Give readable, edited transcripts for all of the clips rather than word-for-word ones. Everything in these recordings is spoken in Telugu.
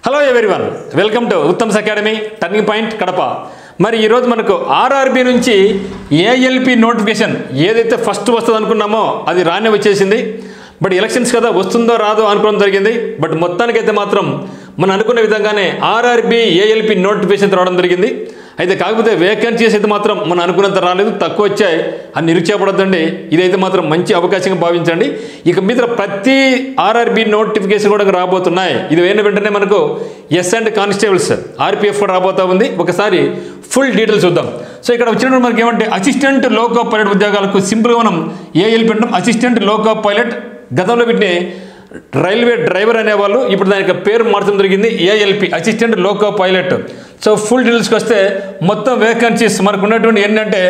Hello everyone, welcome to Uttam's academy turning point Kadapa. మరి ఈరోజు మనకు ఆర్ఆర్బీ నుంచి ఏఎల్పి నోటిఫికేషన్ ఏదైతే ఫస్ట్ వస్తుంది అనుకున్నామో అది రానే వచ్చేసింది. బట్ ఎలక్షన్స్ కదా, వస్తుందో రాదో అనుకోవడం జరిగింది. బట్ మొత్తానికైతే మాత్రం మనం అనుకున్న విధంగానే ఆర్ఆర్బీ ఏఎల్పి నోటిఫికేషన్ రావడం జరిగింది. అయితే కాకపోతే వేకెన్సీస్ అయితే మాత్రం మనం అనుకున్నంత రాలేదు, తక్కువ వచ్చాయి అని నిరుత్సాహపడద్దండి. ఇదైతే మాత్రం మంచి అవకాశంగా భావించండి. ఇక మీద ప్రతి ఆర్ఆర్బీ నోటిఫికేషన్ కూడా రాబోతున్నాయి. ఇది అయిన వెంటనే మనకు ఎస్ అండ్ కానిస్టేబుల్స్ ఆర్పిఎఫ్ కూడా రాబోతా ఉంది. ఒకసారి ఫుల్ డీటెయిల్స్ చూద్దాం. సో ఇక్కడ వచ్చినప్పుడు మనకి ఏమంటే అసిస్టెంట్ లోకో పైలట్ ఉద్యోగాలకు సింపుల్గా మనం ఏఎల్పి అంటాం. అసిస్టెంట్ లోకో పైలట్, గతంలో వీటిని రైల్వే డ్రైవర్ అనేవాళ్ళు, ఇప్పుడు దానికి పేరు మార్చడం జరిగింది ALP, assistant loco pilot. So full డీటెయిల్స్కి వస్తే మొత్తం వేకెన్సీస్ మనకు ఉన్నటువంటి ఏంటంటే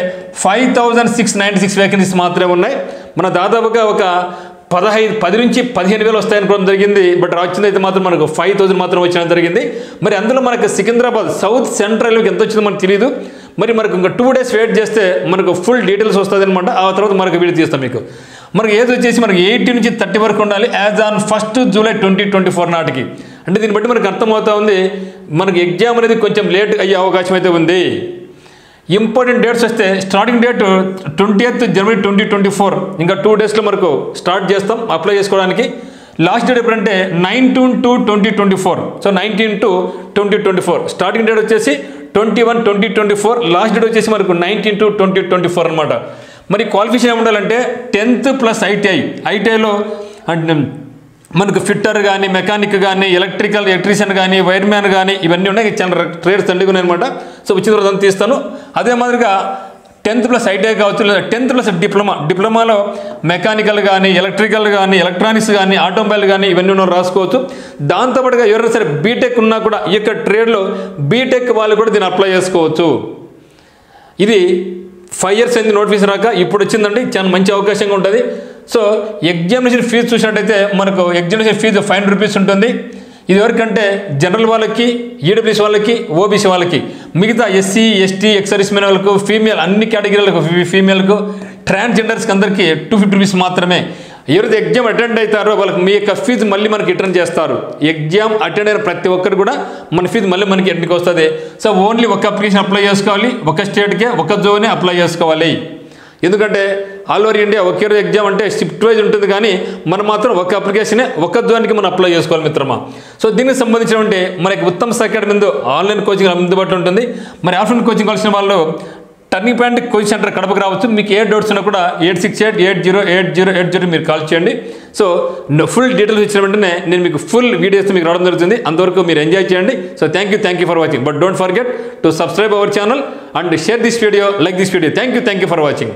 5696 వేకెన్సీస్ మాత్రమే ఉన్నాయి. మన దాదాపుగా ఒక 10 నుంచి 15,000 వస్తాయనుకోవడం జరిగింది. బట్ వచ్చింది అయితే మాత్రం మనకు 5,000 మాత్రం వచ్చిన జరిగింది. మరి అందులో మనకు సికింద్రాబాద్ సౌత్ సెంట్రల్కి ఎంత వచ్చిందో మనకు తెలియదు. మరి మనకు ఇంకా 2 days వెయిట్ చేస్తే మనకు ఫుల్ డీటెయిల్స్ వస్తుంది అనమాట. ఆ తర్వాత మనకు వీడియో తీస్తాం. మనకు ఏజ్ వచ్చేసి మనకి 80 నుంచి 30 వరకు ఉండాలి యాజ్ ఆన్ 1 July 2024 నాటికి. అంటే దీన్ని బట్టి మనకు అర్థమవుతా ఉంది మనకి ఎగ్జామ్ అనేది కొంచెం లేట్ అయ్యే అవకాశం అయితే ఉంది. ఇంపార్టెంట్ డేట్స్ వస్తే స్టార్టింగ్ డేట్ 20th January 2024, ఇంకా 2 daysలో మనకు స్టార్ట్ చేస్తాం అప్లై చేసుకోవడానికి. లాస్ట్ డేట్ ఎప్పుడంటే 19/2/2024. సో 19/2/2024 స్టార్టింగ్ డేట్ వచ్చేసి 21/2024, లాస్ట్ డేట్ వచ్చేసి మనకు 19/2/2024 అనమాట. మరి క్వాలిఫికేషన్ ఏమి ఉండాలంటే 10th ప్లస్ ఐటీఐలో అంటే మనకు ఫిట్టర్ కానీ, మెకానిక్ కానీ, ఎలక్ట్రీషియన్ కానీ, వైర్మ్యాన్ కానీ ఇవన్నీ ఉన్నాయి. చాలా ట్రేడ్స్ తండ్రి ఉన్నాయి అనమాట. సో వచ్చిన తర్వాత తీస్తాను. అదే మాదిరిగా 10th ప్లస్ ఐటీఐ కావచ్చు, లేదా 10th ప్లస్ డిప్లొమాలో మెకానికల్ కానీ, ఎలక్ట్రికల్ కానీ, ఎలక్ట్రానిక్స్ కానీ, ఆటోమొబైల్ కానీ ఇవన్నీ ఉన్న రాసుకోవచ్చు. దాంతోపాటుగా ఎవరైనా సరే బీటెక్ ఉన్నా కూడా ఈ యొక్క ట్రేడ్లో బీటెక్ వాళ్ళు కూడా దీన్ని అప్లై చేసుకోవచ్చు. ఇది 5 years అయింది నోటిఫికేషన్ రాక, ఇప్పుడు వచ్చిందండి. చాలా మంచి అవకాశంగా ఉంటుంది. సో ఎగ్జామినేషన్ ఫీజు చూసినట్టయితే మనకు ఎగ్జామినేషన్ ఫీజు 500 రూపీస్ ఉంటుంది. ఇది ఎవరికంటే జనరల్ వాళ్ళకి, ఈడబ్ల్యూఎస్ వాళ్ళకి, ఓబీసీ వాళ్ళకి. మిగతా ఎస్సీ, ఎస్టీ, ఎక్స్ సర్వీస్మెన్ వాళ్ళకు, ఫీమేల్ అన్ని కేటగిరీలకు, ఫీమేల్కు, ట్రాన్స్జెండర్స్కి అందరికీ 250 రూపీస్ మాత్రమే. ఎవరైతే ఎగ్జామ్ అటెండ్ అవుతారో వాళ్ళకి మీ యొక్క ఫీజు మళ్ళీ మనకి రిటర్న్ చేస్తారు. ఎగ్జామ్ అటెండ్ అయిన ప్రతి ఒక్కరు కూడా మన ఫీజు మళ్ళీ మనకి ఎన్నికి వస్తుంది. సో ఓన్లీ ఒక అప్లికేషన్ అప్లై చేసుకోవాలి, ఒక స్టేట్కే ఒక జోనే అప్లై చేసుకోవాలి. ఎందుకంటే ఆల్ ఓవర్ ఇండియా ఒకే రోజు ఎగ్జామ్ అంటే షిఫ్ట్ వైజ్ ఉంటుంది, కానీ మనం మాత్రం ఒక అప్లికేషనే ఒక జోన్కి మనం అప్లై చేసుకోవాలి మిత్రమా. సో దీనికి సంబంధించినటువంటి మనకి ఉత్తమ్స్ అకాడమీ ముందు ఆన్లైన్ కోచింగ్ అందుబాటులో ఉంటుంది. మరి ఆఫ్లైన్ కోచింగ్ కావాల్సిన వాళ్ళు టర్నింగ్ పాయింట్ కోచింగ్ సెంటర్ కడపకు రావచ్చు. మీకు ఏ డౌట్స్ ఉన్నా కూడా 8688080880 మీరు కాల్ చేయండి. సో ఫుల్ డీటెయిల్స్ ఇచ్చిన వెంటనే నేను మీకు ఫుల్ వీడియోస్ మీకు రావడం జరుగుతుంది. అంతవరకు మీరు ఎంజాయ్ చేయండి. So thank you for watching. But don't forget to subscribe our channel and share this video, like this video. Thank you for watching.